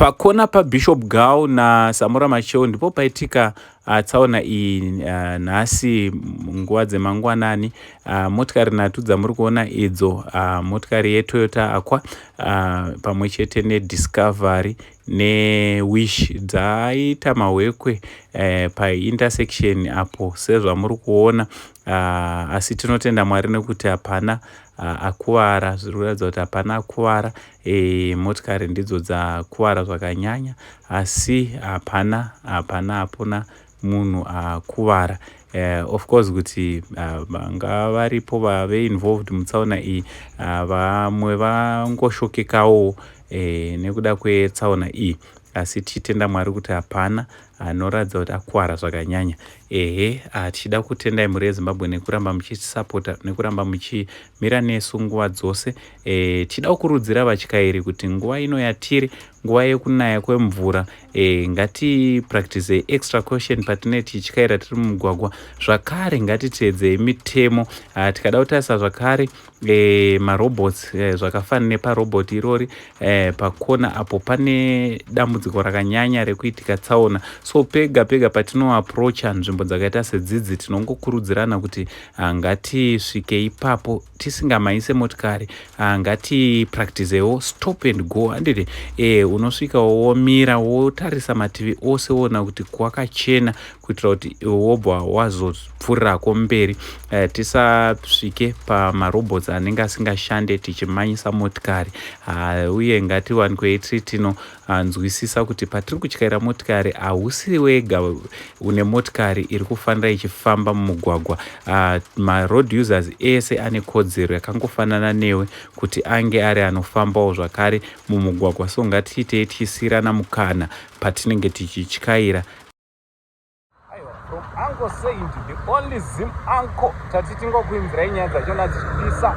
Pakona pa Bishop Gaul na Samora Macheo ndipo paitika tsaona iyi nhasi nguva dzemangwanani. Motikari nhatu dzamuri kuona idzo motikari yeToyota Aqua pamwe chete neDiscovery neWish dzaita mahwekwe paintersection apo sezvamuri kuona, asi tinotenda Mwari nekuti hapana akuvara. Zviri kuratidza kuti hapana akuvara. Motikari ndidzo dzakuvara zvakanyanya, asi hapana munhu akuvara. Of course kuti vanga varipo vave involved mutsaona iyi vamwe vangoshokekawo nekuda kwetsaona iyi, asi tichitenda Mwari kuti hapana anoratidza kuti akuvara zvakanyanya. Tichida kutendai mhuri yeZimbabwe nekuramba muchisapota nekuramba muchimira nesu nguva dzose. Tichida kukurudzira vatyairi kuti nguva ino yatiri nguva yekunaya kwemvura, ngatipractice extra caution patinenge tichityaira tiri mumugwagwa. Zvakare ngatiteedzei mitemo. Tikada kutarisa zvakare marobots, zvakafanana neparobhoti irori pakona apo pane dambudziko rakanyanya rekuitika tsaona. So pega patinoaproacha nzvimbo dzakaita sedzidzi tinongokurudzirana kuti ngatisvike ipapo tisingamhanyise motikari. Ngatipracticewo stop and go. Handiti unosvika womira wotarisa mativi ose woona kuti kwakachena kuitira kuti wobva wazopfurirako mberi. Tisasvike pamarobots anenge asingashande tichimhanyisa motikari. Uye ngatiwanikwe tiri tinonzwisisa kuti patiri kutyaira motikari hausi wega une motikari iri kufanira ichifamba mumugwagwa. Maroad users ese ane kodzero yakangofanana newe kuti ange ari anofambawo zvakare mumugwagwa. So ngatiitei tichisiyirana mukana patinenge tichityaira. From Uncle Saint, the only Zim Uncle tatitingokuinzirai nyaya dzachona dzichipisa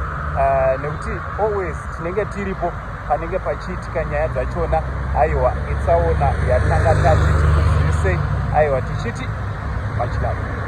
nekuti always tinenge tiripo panenge pachiitika nyaya dzachona. Aiwa, itsaona yatanga tati tikuzivisei. Aiwa, tichiti much love.